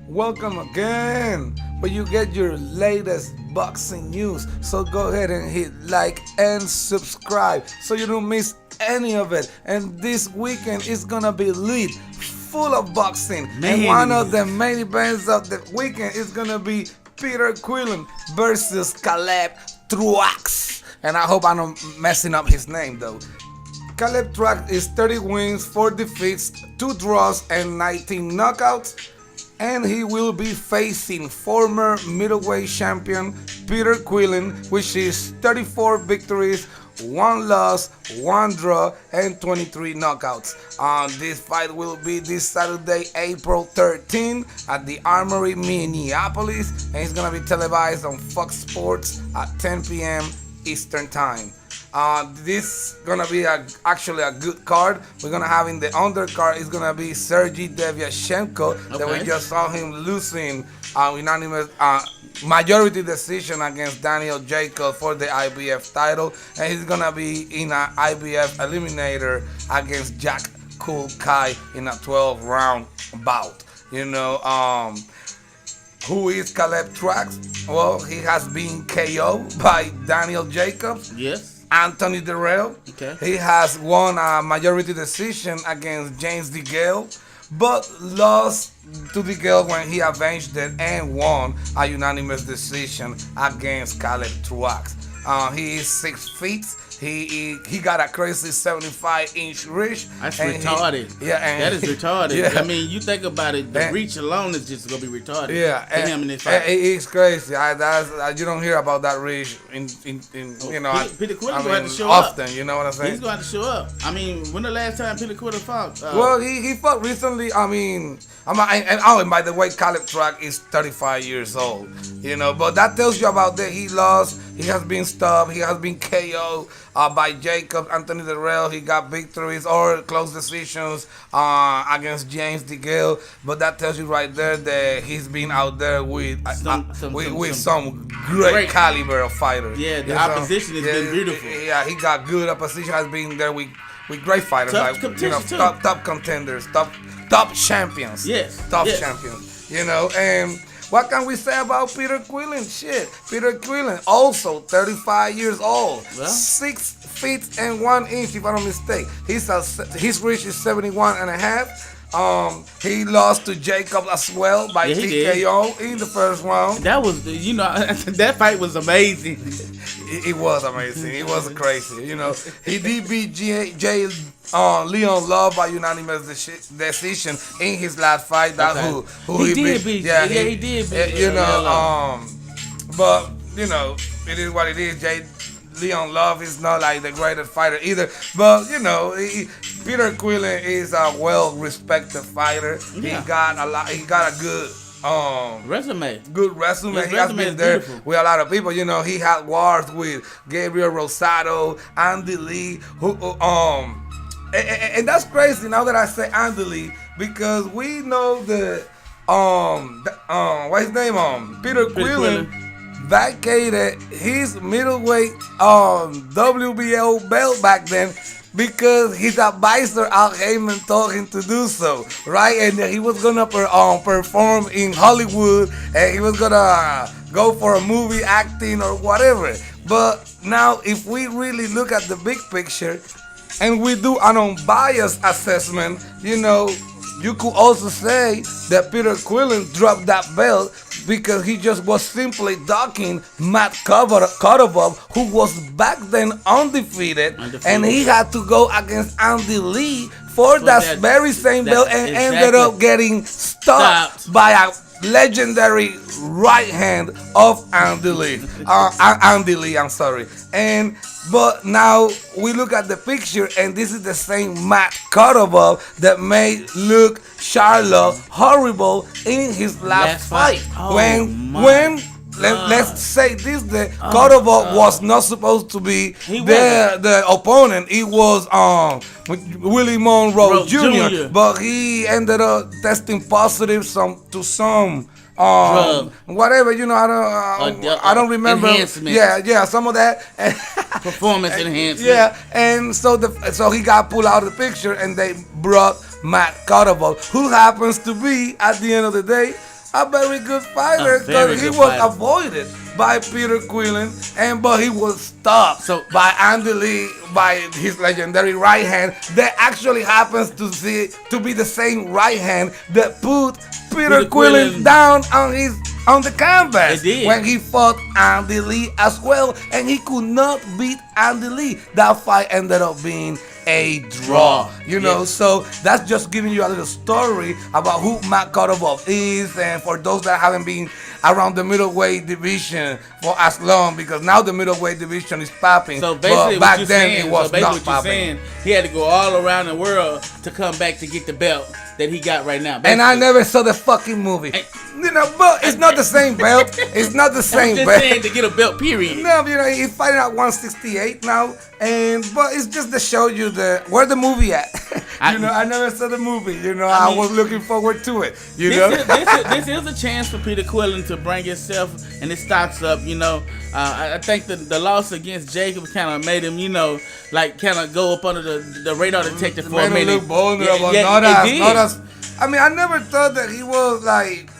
Welcome again, where you get your latest boxing news. So go ahead and hit like and subscribe so you don't miss any of it. And this weekend is gonna be lit, full of boxing. And one of the main events of the weekend is gonna be Peter Quillin versus Caleb Truax. And I hope I'm not messing up his name though. Caleb Truax is 30 wins, 4 defeats, 2 draws, and 19 knockouts. And he will be facing former middleweight champion Peter Quillin, which is 34 victories, 1 loss, 1 draw, and 23 knockouts. This fight will be this Saturday, April 13 at the Armory, Minneapolis, and it's gonna be televised on Fox Sports at 10 p.m. Eastern Time. This gonna be actually a good card. We're gonna have in the undercard is gonna be Sergey Devyashenko that we just saw him losing unanimous majority decision against Daniel Jacob for the IBF title, and he's gonna be in an IBF eliminator against Jack Kulkai in a 12-round bout. Who is Caleb Truax? Well, he has been KO'd by Daniel Jacobs. Yes. Anthony Darrell. Okay. He has won a majority decision against James DeGale, but lost to DeGale when he avenged it and won a unanimous decision against Caleb Truax. He is 6 feet. He got a crazy 75-inch reach. That's retarded. That is retarded. Yeah. I mean, you think about it, the reach alone is just gonna be retarded. Yeah, it's crazy. You don't hear about that reach Peter Quillin gonna have to show often. up. You know what I'm saying? He's gonna have to show up. I mean, when the last time Peter Quillin fought? Well, he fought recently. And by the way, Caleb Truax is 35 years old. But that tells you about that. He lost. He has been stopped. He has been KO'd by Jacob. Anthony Darrell, he got victories or close decisions against James DeGale. But that tells you right there that he's been out there with some great caliber of fighters. Yeah, the opposition has been beautiful. Yeah, he got good opposition. Has been there with great fighters, top contenders, top champions. Yes, champions. And what can we say about Peter Quillin? Shit, Peter Quillin, also 35 years old, well, 6 feet and 1 inch, if I don't mistake. His reach is 71 and a half. He lost to Jacob as well by TKO in the first round. That was, that fight was amazing. It was amazing. It was crazy. He did beat Leon Love by unanimous decision in his last fight. That's who he did beat. Yeah, he did beat. But it is what it is. Leon Love is not like the greatest fighter either, but Peter Quillin is a well-respected fighter. Yeah. He got a good resume. Good resume. He has been there with a lot of people. He had wars with Gabriel Rosado, Andy Lee, and that's crazy now that I say Andy Lee, because we know what's his name? Peter Quillin vacated his middleweight WBO belt back then because his advisor Al Heyman told him to do so, right? And he was gonna perform in Hollywood, and he was gonna go for a movie acting or whatever. But now, if we really look at the big picture and we do an unbiased assessment, you could also say that Peter Quillin dropped that belt because he just was simply ducking Matt Kotovov, who was back then undefeated, and he had to go against Andy Lee for that very same belt, and ended up getting stopped by a legendary right hand of Andy Lee. I'm sorry. But now we look at the picture, and this is the same Matt Kotovov that made Luke Charlotte horrible in his last fight. Let's say this, the Kotovov was not supposed to be the opponent. It was Willie Monroe Jr., but he ended up testing positive to some whatever, I don't remember. Yeah, some of that performance enhancement. Yeah, and so he got pulled out of the picture, and they brought Matt Kotovov, who happens to be, at the end of the day, a very good fighter because he was avoided by Peter Quillin, but he was stopped by Andy Lee, by his legendary right hand that actually happens to be the same right hand that put Peter Quillin down on the canvas when he fought Andy Lee as well, and he could not beat Andy Lee. That fight ended up being a draw, you know. So that's just giving you a little story about who Matt Cordova is, and for those that haven't been around the middleweight division for as long, because now the middleweight division is popping. So basically, but back then it was not popping. He had to go all around the world to come back to get the belt that he got right now. Basically. And I never saw the fucking movie. You know, but it's not the same belt. It's not the same belt. I'm just saying to get a belt, period. No, you know, he's fighting at 168 now, but it's just to show you where the movie at. You know, I never saw the movie. You know, I was looking forward to it. You know, this is a chance for Peter Quillin to bring himself and his stocks up. You know, I think the loss against Jacob kind of made him, you know, like kind of go up under the radar detector for a minute. Look vulnerable. Not as. I mean, I never thought that he was like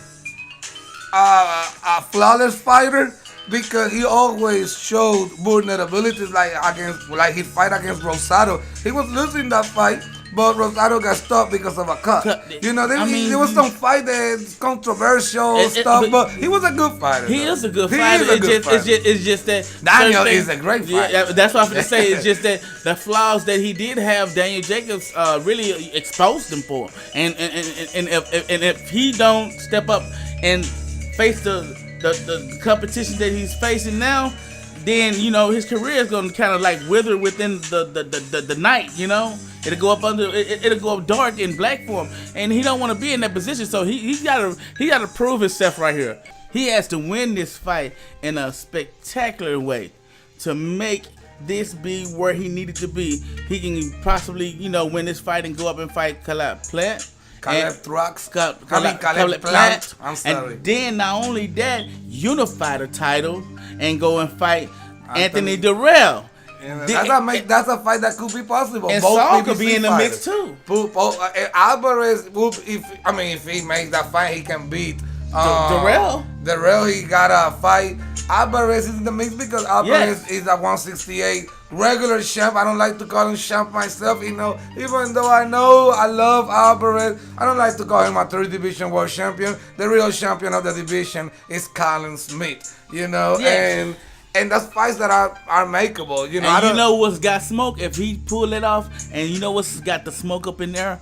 a flawless fighter, because he always showed vulnerabilities, like his fight against Rosado. He was losing that fight, but Rosado got stopped because of a cut. You know, there was some fight that's controversial stuff, but he was a good fighter. He is a good fighter. It's just that Daniel is a great fighter. Yeah, that's what I'm going to say. It's just that the flaws that he did have, Daniel Jacobs really exposed him for. And if he don't step up and face the competition that he's facing now, then, you know, his career is going to kind of like wither within the night, you know. It'll go up dark in black for him, and he don't want to be in that position. So he gotta prove himself right here. He has to win this fight in a spectacular way to make this be where he needed to be. He can possibly, you know, win this fight and go up and fight Caleb Plant. Truax. Caleb Plant. I'm sorry. And then not only that, unify the title and go and fight Anthony Durrell. That's a fight that could be possible. And both Saul could be in the mix too. Alvarez, if he makes that fight, he can beat Durrell. Durrell, he got a fight. Alvarez is in the mix because Alvarez is a 168 regular champ. I don't like to call him champ myself, you know. Even though I love Alvarez, I don't like to call him a third division world champion. The real champion of the division is Colin Smith, you know. Yes. And that's fights that are makeable, you know. And you know what's got smoke if he pull it off, and you know what's got the smoke up in there?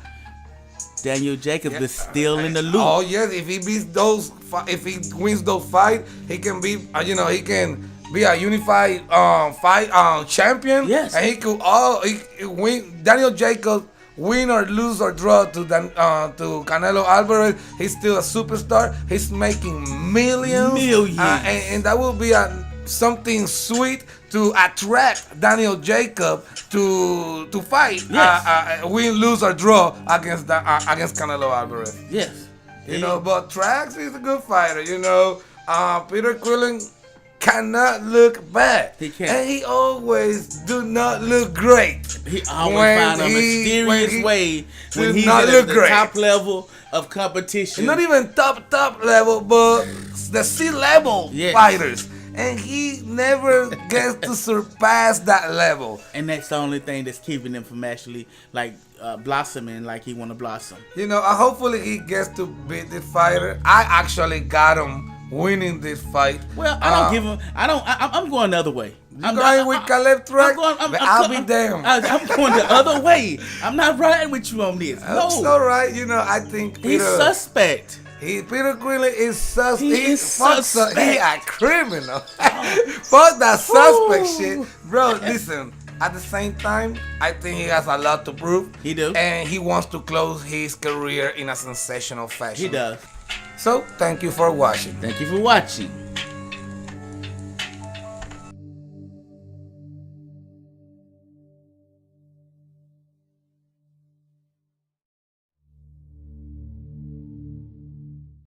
Daniel Jacobs is still in the loop. Oh yes, if he wins those fights, he can be, he can be a unified fight champion. Yes, and he could win. Daniel Jacobs, win or lose or draw to Canelo Alvarez, he's still a superstar. He's making millions, and that will be something sweet to attract Daniel Jacob to fight, win, lose or draw against Canelo Alvarez. Yes, you know, but Truax is a good fighter. You know, Peter Quillin cannot look bad. He can't, and he always do not look great. He always find a mysterious way when he's at the top level of competition. Not even top level, but the C-level fighters. And he never gets to surpass that level. And that's the only thing that's keeping him from actually blossoming like he want to blossom. You know, hopefully he gets to beat this fighter. I actually got him winning this fight. Well, I don't give him. I'm going the other way. I'm going with Caleb Truax. I'll be damned. I'm going the other way. I'm not riding with you on this. No, it's all right. You know, I think he's suspect. Peter Quillin is suspect. He is suspect. He a criminal. Fuck that suspect shit. Bro, listen. At the same time, I think he has a lot to prove. He do. And he wants to close his career in a sensational fashion. He does. So, thank you for watching. Thank you for watching.